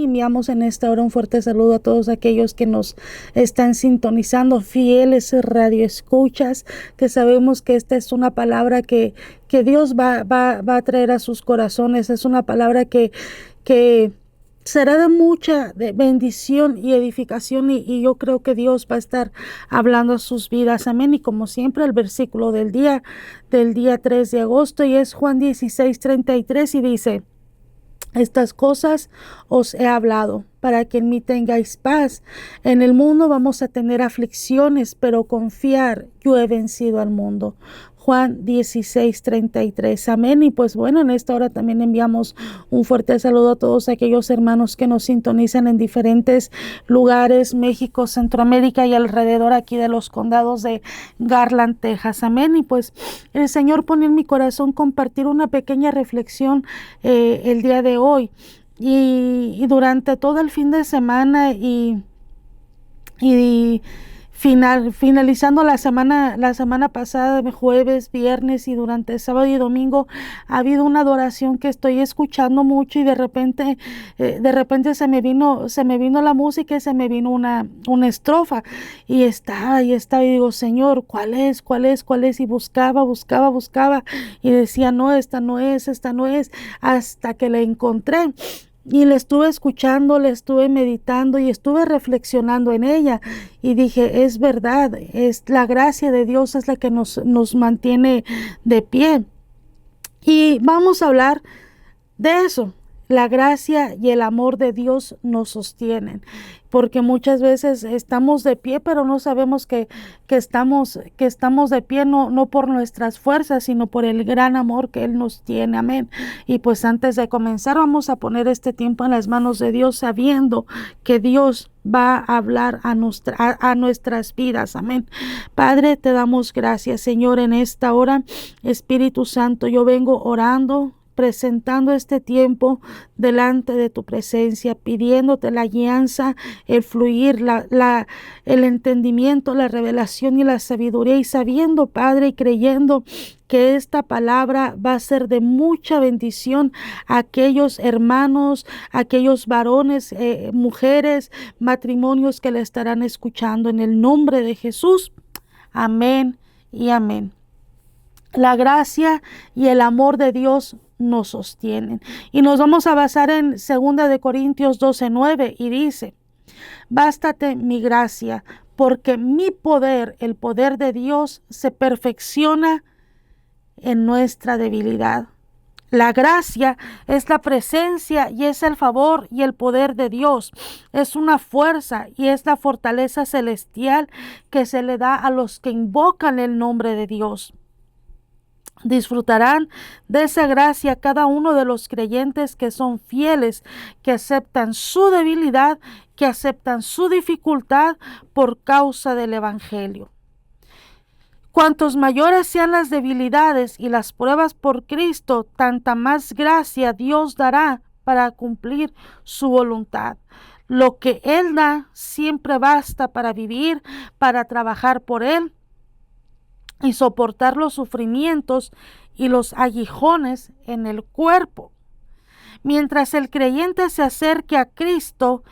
y enviamos en esta hora un fuerte saludo a todos aquellos que nos están sintonizando, fieles radioescuchas, que sabemos que esta es una palabra que Dios va a traer a sus corazones. Es una palabra que será de mucha bendición y edificación, y yo creo que Dios va a estar hablando a sus vidas. Amén. Y como siempre, el versículo del día 3 de agosto, y es Juan 16:33, y dice: estas cosas os he hablado para que en mí tengáis paz. En el mundo vamos a tener aflicciones, pero confiar, yo he vencido al mundo. Juan 16:33. Amén. Y pues bueno, en esta hora también enviamos un fuerte saludo a todos aquellos hermanos que nos sintonizan en diferentes lugares, México, Centroamérica y alrededor aquí de los condados de Garland, Texas. Amén. Y pues el Señor pone en mi corazón compartir una pequeña reflexión el día de hoy. Y durante todo el fin de semana y finalizando la semana pasada, de jueves, viernes, y durante sábado y domingo, ha habido una adoración que estoy escuchando mucho, y de repente se me vino la música, y se me vino una estrofa, y estaba y digo: Señor, ¿cuál es? Y buscaba, y decía: no, esta no es, hasta que la encontré. Y le estuve escuchando, le estuve meditando y estuve reflexionando en ella, y dije: es verdad, es la gracia de Dios, es la que nos mantiene de pie. Y vamos a hablar de eso. La gracia y el amor de Dios nos sostienen, porque muchas veces estamos de pie, pero no sabemos que estamos de pie, no por nuestras fuerzas, sino por el gran amor que Él nos tiene. Amén. Y pues antes de comenzar, vamos a poner este tiempo en las manos de Dios, sabiendo que Dios va a hablar a nuestras vidas. Amén. Padre, te damos gracias, Señor, en esta hora. Espíritu Santo, yo vengo orando, presentando este tiempo delante de tu presencia, pidiéndote la guianza, el fluir, el entendimiento, la revelación y la sabiduría, y sabiendo, Padre, y creyendo que esta palabra va a ser de mucha bendición a aquellos hermanos, a aquellos varones, mujeres, matrimonios que la estarán escuchando, en el nombre de Jesús. Amén y amén. La gracia y el amor de Dios nos sostienen. Y nos vamos a basar en 2 de Corintios 12:9, y dice: bástate mi gracia, porque mi poder, el poder de Dios, se perfecciona en nuestra debilidad. La gracia es la presencia y es el favor y el poder de Dios. Es una fuerza y es la fortaleza celestial que se le da a los que invocan el nombre de Dios. Disfrutarán de esa gracia cada uno de los creyentes que son fieles, que aceptan su debilidad, que aceptan su dificultad por causa del Evangelio. Cuantos mayores sean las debilidades y las pruebas por Cristo, tanta más gracia Dios dará para cumplir su voluntad. Lo que Él da siempre basta para vivir, para trabajar por Él y soportar los sufrimientos y los aguijones en el cuerpo. Mientras el creyente se acerque a Cristo,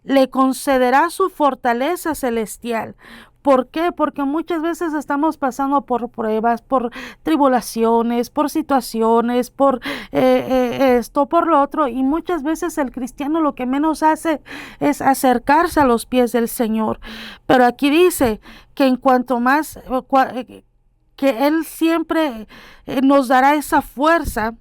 le concederá su fortaleza celestial. ¿Por qué? Porque muchas veces estamos pasando por pruebas, por tribulaciones, por situaciones, por esto, por lo otro, y muchas veces el cristiano lo que menos hace es acercarse a los pies del Señor. Pero aquí dice que en cuanto más, que Él siempre nos dará esa fuerza.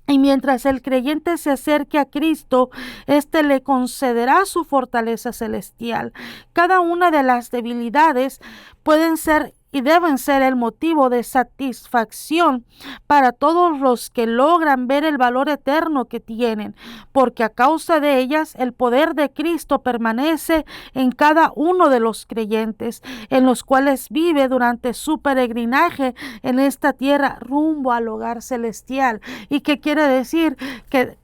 Y mientras el creyente se acerque a Cristo, le concederá su fortaleza celestial. Cada una de las debilidades pueden ser y deben ser el motivo de satisfacción para todos los que logran ver el valor eterno que tienen, porque a causa de ellas el poder de Cristo permanece en cada uno de los creyentes, en los cuales vive durante su peregrinaje en esta tierra rumbo al hogar celestial. ¿Y qué quiere decir? Que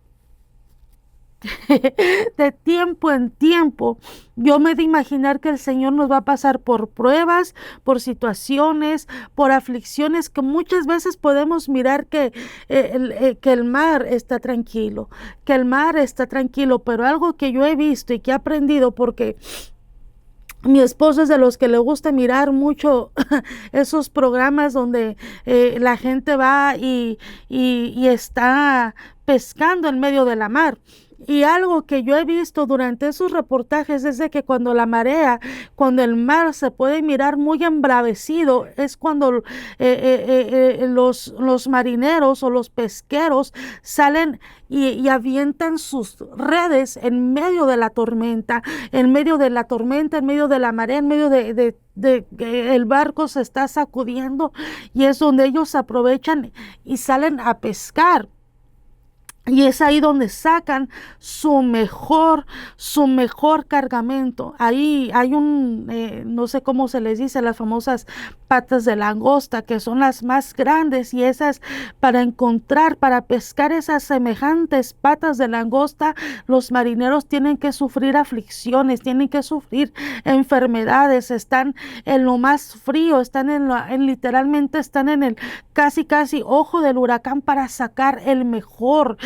de tiempo en tiempo, yo me he de imaginar que el Señor nos va a pasar por pruebas, por situaciones, por aflicciones que muchas veces podemos mirar que el mar está tranquilo, que el mar está tranquilo, pero algo que yo he visto y que he aprendido porque mi esposo es de los que le gusta mirar mucho esos programas donde la gente va y está pescando en medio de la mar. Y algo que yo he visto durante esos reportajes es de que cuando el mar se puede mirar muy embravecido, es cuando los marineros o los pesqueros salen y avientan sus redes en medio de la tormenta, en medio de la tormenta, en medio de la marea, en medio de que el barco se está sacudiendo, y es donde ellos aprovechan y salen a pescar. Y es ahí donde sacan su mejor cargamento. Ahí hay no sé cómo se les dice, las famosas patas de langosta, que son las más grandes, y esas para pescar esas semejantes patas de langosta, los marineros tienen que sufrir aflicciones, tienen que sufrir enfermedades, están en lo más frío, literalmente están en el casi ojo del huracán para sacar el mejor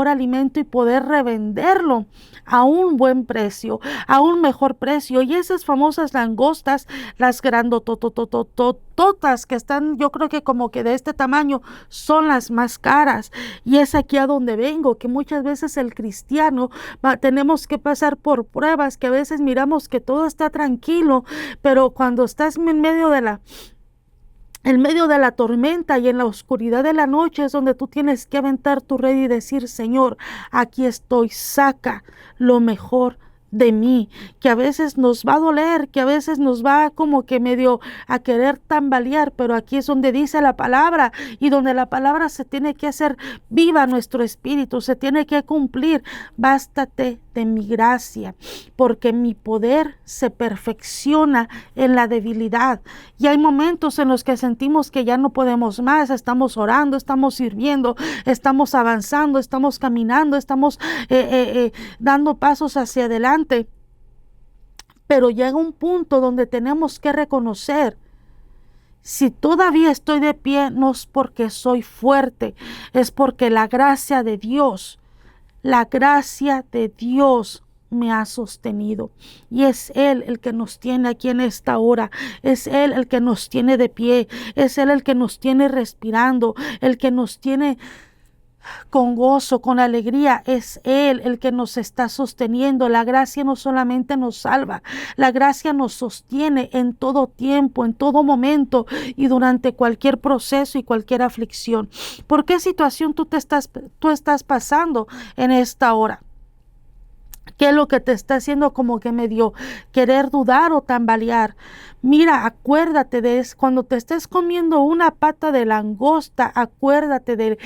alimento y poder revenderlo a un buen precio, a un mejor precio. Y esas famosas langostas, las grandototototototas que están, yo creo que como que de este tamaño, son las más caras. Y es aquí a donde vengo, que muchas veces el cristiano tenemos que pasar por pruebas, que a veces miramos que todo está tranquilo, pero cuando estás en medio de la tormenta y en la oscuridad de la noche, es donde tú tienes que aventar tu red y decir: Señor, aquí estoy, saca lo mejor de mí, que a veces nos va a doler, que a veces nos va como que medio a querer tambalear, pero aquí es donde dice la palabra, y donde la palabra se tiene que hacer viva nuestro espíritu, se tiene que cumplir. Bástate de mi gracia, porque mi poder se perfecciona en la debilidad. Y hay momentos en los que sentimos que ya no podemos más, estamos orando, estamos sirviendo, estamos avanzando, estamos caminando, estamos dando pasos hacia adelante, pero llega un punto donde tenemos que reconocer: si todavía estoy de pie, no es porque soy fuerte, es porque la gracia de Dios me ha sostenido, y es Él el que nos tiene aquí en esta hora, es Él el que nos tiene de pie, es Él el que nos tiene respirando, el que nos tiene con gozo, con alegría. Es Él el que nos está sosteniendo. La gracia no solamente nos salva, la gracia nos sostiene en todo tiempo, en todo momento y durante cualquier proceso y cualquier aflicción. ¿Por qué situación tú estás pasando en esta hora? ¿Qué es lo que te está haciendo como que medio querer dudar o tambalear? Mira, acuérdate de eso. Cuando te estés comiendo una pata de langosta, acuérdate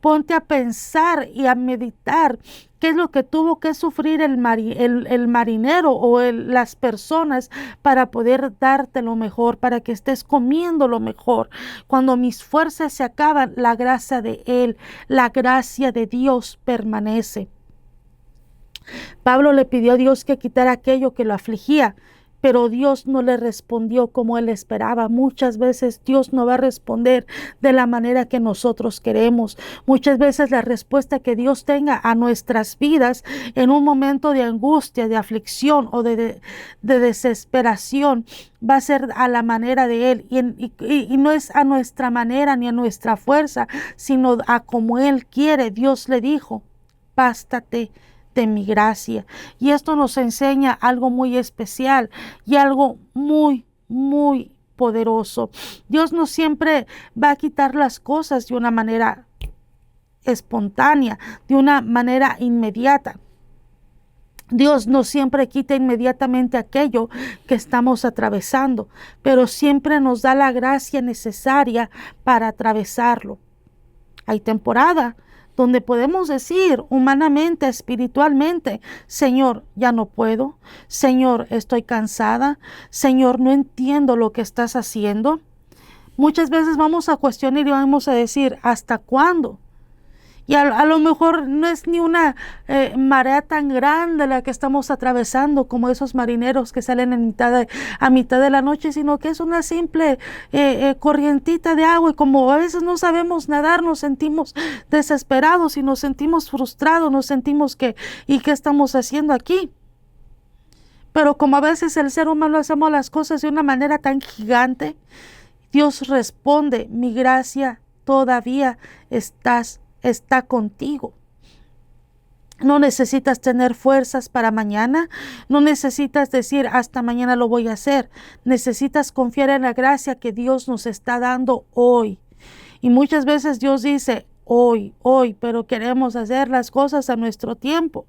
ponte a pensar y a meditar qué es lo que tuvo que sufrir el marinero o las personas para poder darte lo mejor, para que estés comiendo lo mejor. Cuando mis fuerzas se acaban, la gracia de Él, la gracia de Dios permanece. Pablo le pidió a Dios que quitara aquello que lo afligía, pero Dios no le respondió como él esperaba. Muchas veces Dios no va a responder de la manera que nosotros queremos. Muchas veces la respuesta que Dios tenga a nuestras vidas en un momento de angustia, de aflicción o de desesperación va a ser a la manera de Él, y no es a nuestra manera ni a nuestra fuerza, sino a como Él quiere. Dios le dijo: bástate de mi gracia. Y esto nos enseña algo muy especial y algo muy poderoso. Dios no siempre va a quitar las cosas de una manera espontánea, de una manera inmediata. Dios no siempre quita inmediatamente aquello que estamos atravesando, pero siempre nos da la gracia necesaria para atravesarlo. Hay temporada donde podemos decir humanamente, espiritualmente: Señor, ya no puedo. Señor, estoy cansada. Señor, no entiendo lo que estás haciendo. Muchas veces vamos a cuestionar y vamos a decir: ¿hasta cuándo? Y a lo mejor no es ni una marea tan grande la que estamos atravesando como esos marineros que salen a mitad de la noche, sino que es una simple corrientita de agua. Y como a veces no sabemos nadar, nos sentimos desesperados y nos sentimos frustrados, nos sentimos ¿y qué estamos haciendo aquí? Pero como a veces el ser humano hacemos las cosas de una manera tan gigante, Dios responde: mi gracia todavía está contigo. No necesitas tener fuerzas para mañana, no necesitas decir hasta mañana lo voy a hacer. Necesitas confiar en la gracia que Dios nos está dando hoy. Y muchas veces Dios dice hoy, pero queremos hacer las cosas a nuestro tiempo.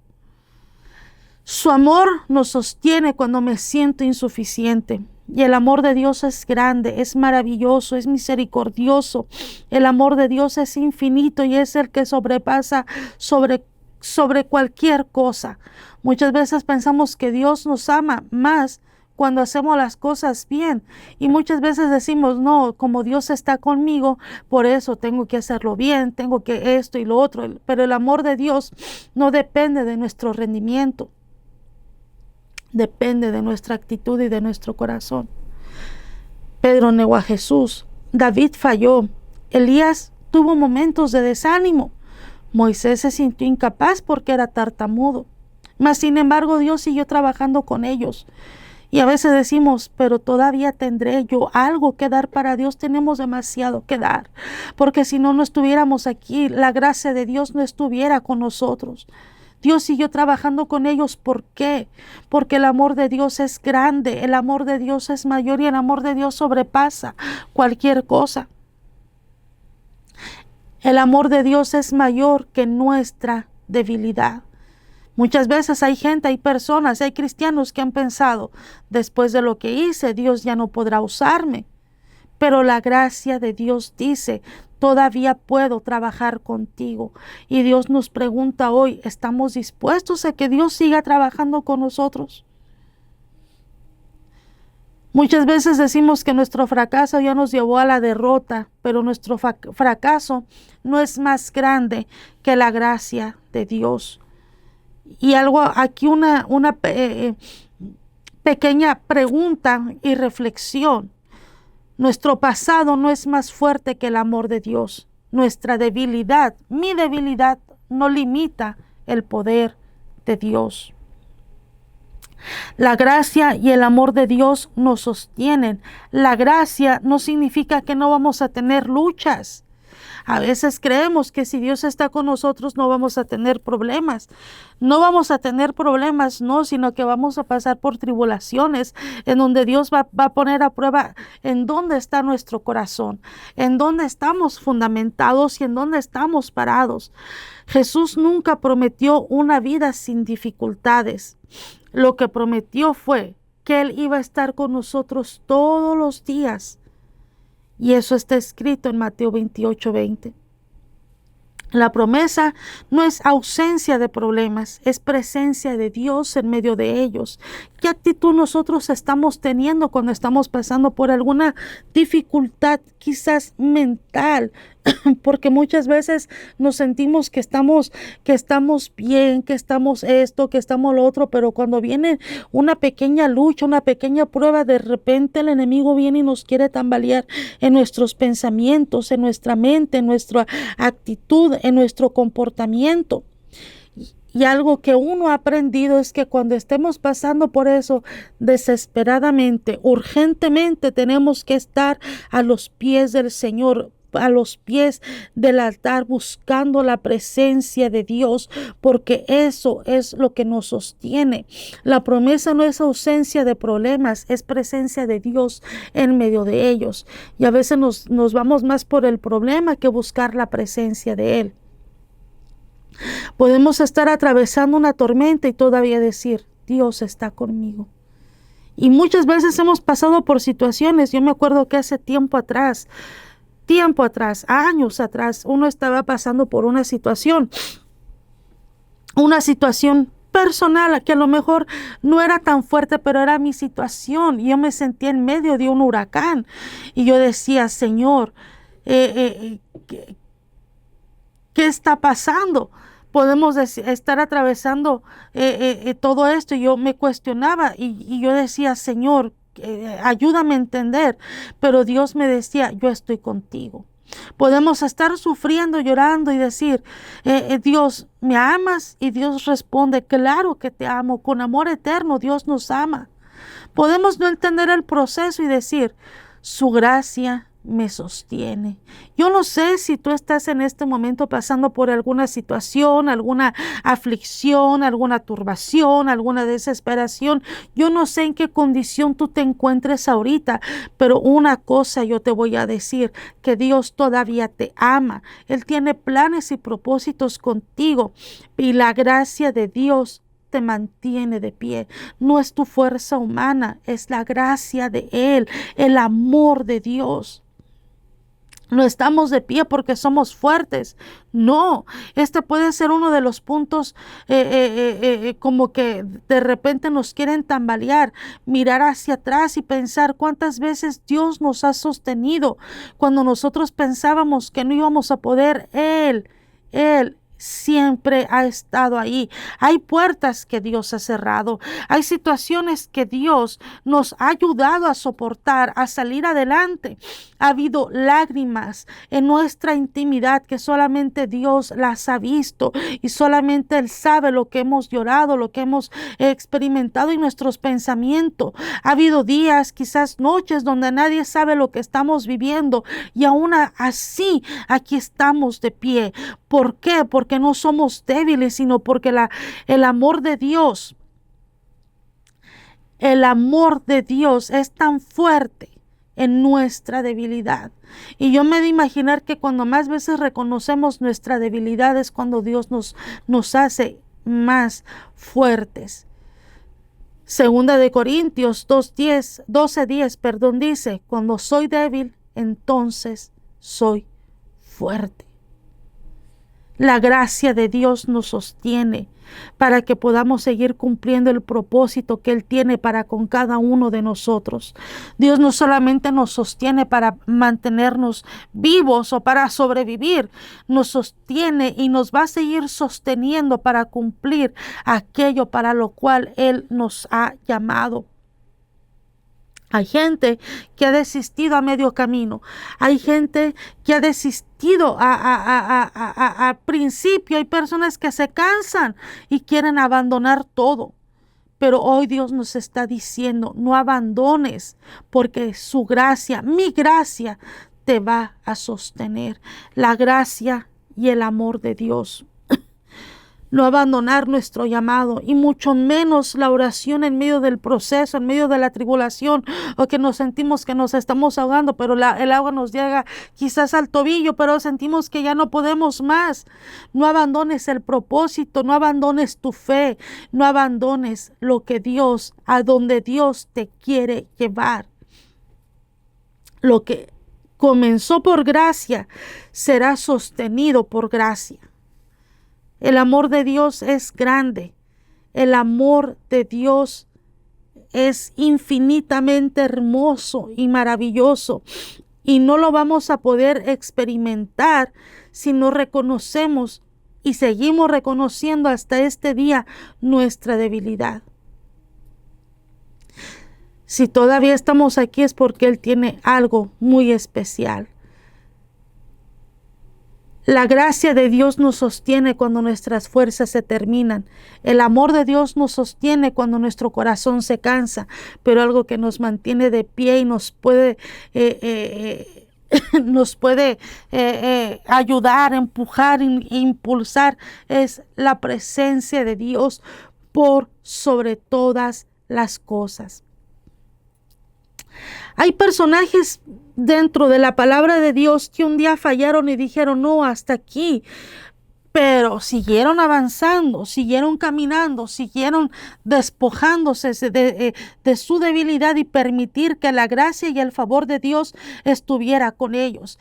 Su amor nos sostiene cuando me siento insuficiente. Y el amor de Dios es grande, es maravilloso, es misericordioso. El amor de Dios es infinito y es el que sobrepasa sobre cualquier cosa. Muchas veces pensamos que Dios nos ama más cuando hacemos las cosas bien. Y muchas veces decimos, no, como Dios está conmigo, por eso tengo que hacerlo bien, tengo que esto y lo otro. Pero el amor de Dios no depende de nuestro rendimiento. Depende de nuestra actitud y de nuestro corazón. Pedro negó a Jesús. David falló. Elías tuvo momentos de desánimo. Moisés se sintió incapaz porque era tartamudo. Mas sin embargo, Dios siguió trabajando con ellos. Y a veces decimos, pero todavía tendré yo algo que dar para Dios. Tenemos demasiado que dar. Porque si no estuviéramos aquí, la gracia de Dios no estuviera con nosotros. Dios siguió trabajando con ellos. ¿Por qué? Porque el amor de Dios es grande, el amor de Dios es mayor y el amor de Dios sobrepasa cualquier cosa. El amor de Dios es mayor que nuestra debilidad. Muchas veces hay personas, hay cristianos que han pensado, después de lo que hice, Dios ya no podrá usarme. Pero la gracia de Dios dice, todavía puedo trabajar contigo. Y Dios nos pregunta hoy, ¿estamos dispuestos a que Dios siga trabajando con nosotros? Muchas veces decimos que nuestro fracaso ya nos llevó a la derrota, pero nuestro fracaso no es más grande que la gracia de Dios. Y una pequeña pregunta y reflexión. Nuestro pasado no es más fuerte que el amor de Dios. Nuestra debilidad, mi debilidad, no limita el poder de Dios. La gracia y el amor de Dios nos sostienen. La gracia no significa que no vamos a tener luchas. A veces creemos que si Dios está con nosotros no vamos a tener problemas. No vamos a tener problemas, no, sino que vamos a pasar por tribulaciones en donde Dios va a poner a prueba en dónde está nuestro corazón, en dónde estamos fundamentados y en dónde estamos parados. Jesús nunca prometió una vida sin dificultades. Lo que prometió fue que Él iba a estar con nosotros todos los días. Y eso está escrito en Mateo 28:20. La promesa no es ausencia de problemas, es presencia de Dios en medio de ellos. ¿Qué actitud nosotros estamos teniendo cuando estamos pasando por alguna dificultad, quizás mental? Porque muchas veces nos sentimos que estamos bien, que estamos esto, que estamos lo otro, pero cuando viene una pequeña lucha, una pequeña prueba, de repente el enemigo viene y nos quiere tambalear en nuestros pensamientos, en nuestra mente, en nuestra actitud, en nuestro comportamiento. Y algo que uno ha aprendido es que cuando estemos pasando por eso desesperadamente, urgentemente, tenemos que estar a los pies del Señor, a los pies del altar, buscando la presencia de Dios, porque eso es lo que nos sostiene. La promesa no es ausencia de problemas, es presencia de Dios en medio de ellos. Y a veces nos vamos más por el problema que buscar la presencia de Él. Podemos estar atravesando una tormenta y todavía decir, Dios está conmigo. Y muchas veces hemos pasado por situaciones. Yo me acuerdo que hace tiempo atrás, años atrás, uno estaba pasando por una situación personal que a lo mejor no era tan fuerte, pero era mi situación. Y yo me sentía en medio de un huracán y yo decía, Señor, ¿qué ¿qué está pasando? Podemos estar atravesando todo esto. Y yo me cuestionaba y yo decía, Señor, ayúdame a entender. Pero Dios me decía, yo estoy contigo. Podemos estar sufriendo, llorando y decir, Dios, ¿me amas? Y Dios responde, claro que te amo. Con amor eterno Dios nos ama. Podemos no entender el proceso y decir, su gracia me sostiene. Yo no sé si tú estás en este momento pasando por alguna situación, alguna aflicción, alguna turbación, alguna desesperación. Yo no sé en qué condición tú te encuentres ahorita, pero una cosa yo te voy a decir, que Dios todavía te ama. Él tiene planes y propósitos contigo y la gracia de Dios te mantiene de pie. No es tu fuerza humana, es la gracia de Él, el amor de Dios. No estamos de pie porque somos fuertes. No, este puede ser uno de los puntos como que de repente nos quieren tambalear, mirar hacia atrás y pensar cuántas veces Dios nos ha sostenido cuando nosotros pensábamos que no íbamos a poder. Él siempre ha estado ahí. Hay puertas que Dios ha cerrado. Hay situaciones que Dios nos ha ayudado a soportar, a salir adelante. Ha habido lágrimas en nuestra intimidad que solamente Dios las ha visto y solamente Él sabe lo que hemos llorado, lo que hemos experimentado en nuestros pensamientos. Ha habido días, quizás noches, donde nadie sabe lo que estamos viviendo y aún así aquí estamos de pie. ¿Por qué? Porque no somos débiles, sino porque el amor de Dios, es tan fuerte en nuestra debilidad. Y yo me he de imaginar que cuando más veces reconocemos nuestra debilidad es cuando Dios nos hace más fuertes. Segunda de Corintios 12:10, dice, cuando soy débil, entonces soy fuerte. La gracia de Dios nos sostiene para que podamos seguir cumpliendo el propósito que Él tiene para con cada uno de nosotros. Dios no solamente nos sostiene para mantenernos vivos o para sobrevivir, nos sostiene y nos va a seguir sosteniendo para cumplir aquello para lo cual Él nos ha llamado. Hay gente que ha desistido a medio camino. Hay gente que ha desistido a principio. Hay personas que se cansan y quieren abandonar todo. Pero hoy Dios nos está diciendo, no abandones, porque su gracia, mi gracia, te va a sostener. La gracia y el amor de Dios. No abandonar nuestro llamado y mucho menos la oración en medio del proceso, en medio de la tribulación o que nos sentimos que nos estamos ahogando, pero el agua nos llega quizás al tobillo, pero sentimos que ya no podemos más. No abandones el propósito, no abandones tu fe, no abandones lo que Dios, a donde Dios te quiere llevar. Lo que comenzó por gracia será sostenido por gracia. El amor de Dios es grande. El amor de Dios es infinitamente hermoso y maravilloso. Y no lo vamos a poder experimentar si no reconocemos y seguimos reconociendo hasta este día nuestra debilidad. Si todavía estamos aquí es porque Él tiene algo muy especial. La gracia de Dios nos sostiene cuando nuestras fuerzas se terminan. El amor de Dios nos sostiene cuando nuestro corazón se cansa. Pero algo que nos mantiene de pie y nos puede ayudar, empujar e impulsar es la presencia de Dios por sobre todas las cosas. Hay personajes dentro de la palabra de Dios que un día fallaron y dijeron, no, hasta aquí. Pero siguieron avanzando, siguieron caminando, siguieron despojándose de su debilidad y permitir que la gracia y el favor de Dios estuviera con ellos.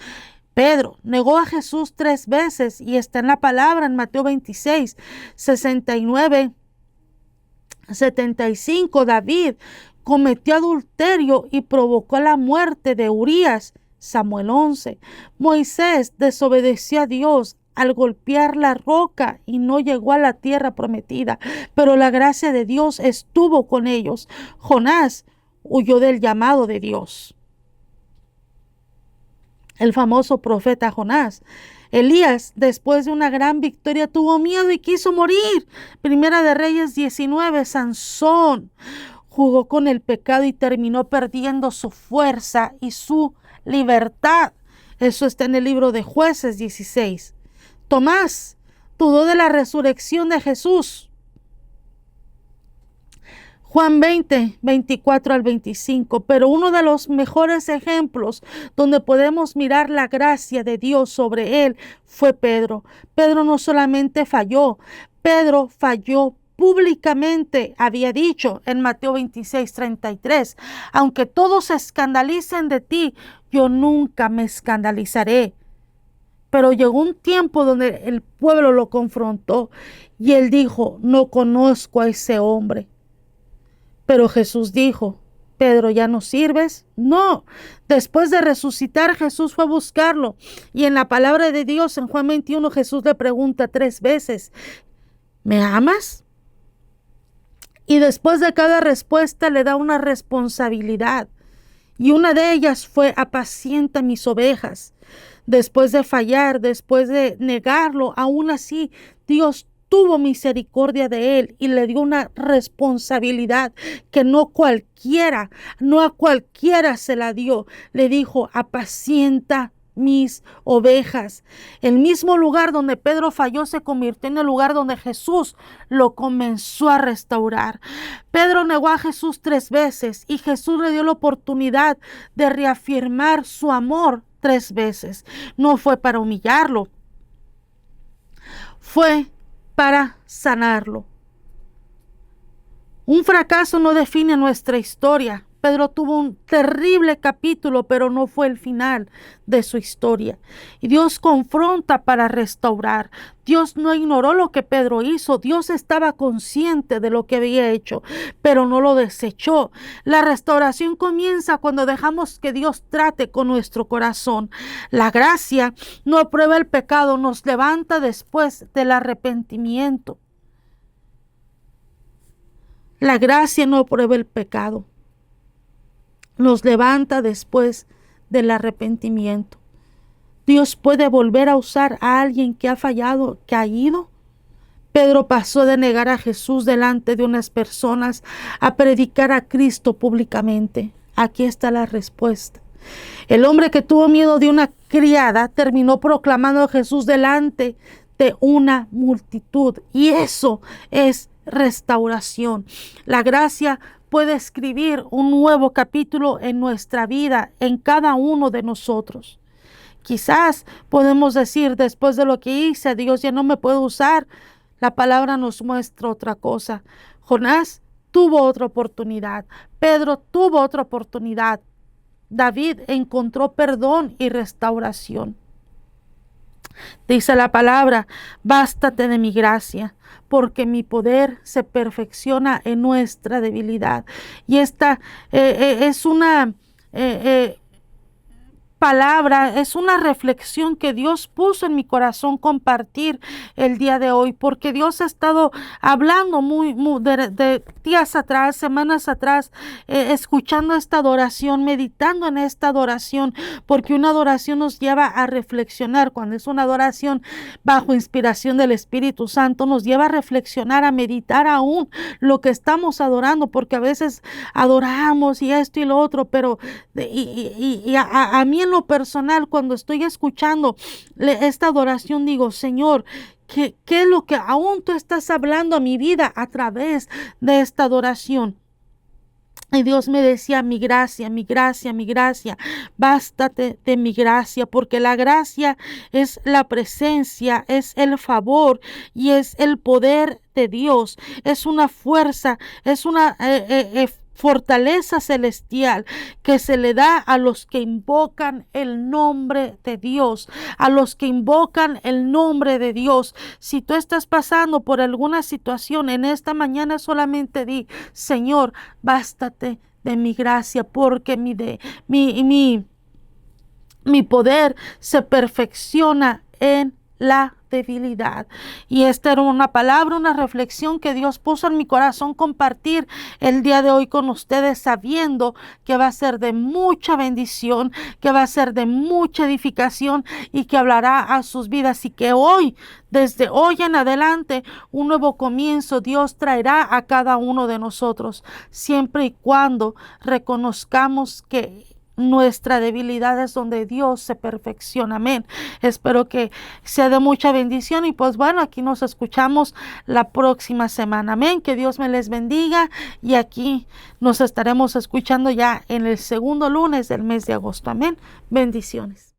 Pedro negó a Jesús 3 veces y está en la palabra en Mateo 26, 69, 75. David cometió adulterio y provocó la muerte de Urías, Samuel 11. Moisés desobedeció a Dios, al golpear la roca y no llegó a la tierra prometida, pero la gracia de Dios estuvo con ellos. Jonás huyó del llamado de Dios. El famoso profeta Jonás. Elías, después de una gran victoria, tuvo miedo y quiso morir. Primera de Reyes 19. Sansón jugó con el pecado y terminó perdiendo su fuerza y su libertad. Eso está en el libro de Jueces 16. Tomás dudó de la resurrección de Jesús. Juan 20, 24 al 25, pero uno de los mejores ejemplos donde podemos mirar la gracia de Dios sobre él fue Pedro. Pedro no solamente falló, Pedro falló públicamente. Había dicho en Mateo 26, 33, aunque todos se escandalicen de ti, yo nunca me escandalizaré. Pero llegó un tiempo donde el pueblo lo confrontó y él dijo, no conozco a ese hombre. Pero Jesús dijo, Pedro, ¿ya no sirves? No. Después de resucitar, Jesús fue a buscarlo. Y en la palabra de Dios, en Juan 21, Jesús le pregunta 3 veces, ¿me amas? Y después de cada respuesta le da una responsabilidad. Y una de ellas fue, apacienta mis ovejas. Después de fallar, después de negarlo, aún así, Dios tuvo misericordia de él y le dio una responsabilidad que no a cualquiera se la dio. Le dijo, apacienta mis ovejas. El mismo lugar donde Pedro falló se convirtió en el lugar donde Jesús lo comenzó a restaurar. Pedro negó a Jesús 3 veces y Jesús le dio la oportunidad de reafirmar su amor 3 veces. No fue para humillarlo, fue para sanarlo. Un fracaso no define nuestra historia. Pedro tuvo un terrible capítulo, pero no fue el final de su historia. Y Dios confronta para restaurar. Dios no ignoró lo que Pedro hizo. Dios estaba consciente de lo que había hecho, pero no lo desechó. La restauración comienza cuando dejamos que Dios trate con nuestro corazón. La gracia no aprueba el pecado, nos levanta después del arrepentimiento. La gracia no aprueba el pecado, nos levanta después del arrepentimiento. Dios puede volver a usar a alguien que ha fallado, que ha ido. Pedro pasó de negar a Jesús delante de unas personas a predicar a Cristo públicamente. Aquí está la respuesta. El hombre que tuvo miedo de una criada terminó proclamando a Jesús delante de una multitud. Y eso es restauración. La gracia puede escribir un nuevo capítulo en nuestra vida, en cada uno de nosotros. Quizás podemos decir, después de lo que hice, Dios ya no me puede usar. La palabra nos muestra otra cosa. Jonás tuvo otra oportunidad. Pedro tuvo otra oportunidad. David encontró perdón y restauración. Dice la palabra, bástate de mi gracia, porque mi poder se perfecciona en nuestra debilidad. Y esta es una palabra, es una reflexión que Dios puso en mi corazón compartir el día de hoy, porque Dios ha estado hablando muy de días atrás, semanas atrás, escuchando esta adoración, meditando en esta adoración, porque una adoración nos lleva a reflexionar. Cuando es una adoración bajo inspiración del Espíritu Santo, nos lleva a reflexionar, a meditar aún lo que estamos adorando, porque a veces adoramos y esto y lo otro, pero a mí en lo personal, cuando estoy escuchando esta adoración, digo, Señor, ¿qué es lo que aún tú estás hablando a mi vida a través de esta adoración? Y Dios me decía, mi gracia, mi gracia, mi gracia, bástate de mi gracia, porque la gracia es la presencia, es el favor y es el poder de Dios, es una fuerza, es una fortaleza celestial que se le da a los que invocan el nombre de Dios, a los que invocan el nombre de Dios. Si tú estás pasando por alguna situación en esta mañana, solamente di, Señor, bástate de mi gracia, porque mi poder se perfecciona en la debilidad. Y esta era una palabra, una reflexión que Dios puso en mi corazón compartir el día de hoy con ustedes, sabiendo que va a ser de mucha bendición, que va a ser de mucha edificación y que hablará a sus vidas, y que hoy, desde hoy en adelante, un nuevo comienzo Dios traerá a cada uno de nosotros, siempre y cuando reconozcamos que nuestra debilidad es donde Dios se perfecciona. Amén. Espero que sea de mucha bendición, y pues bueno, aquí nos escuchamos la próxima semana. Amén. Que Dios me les bendiga, y aquí nos estaremos escuchando ya en el segundo lunes del mes de agosto. Amén. Bendiciones.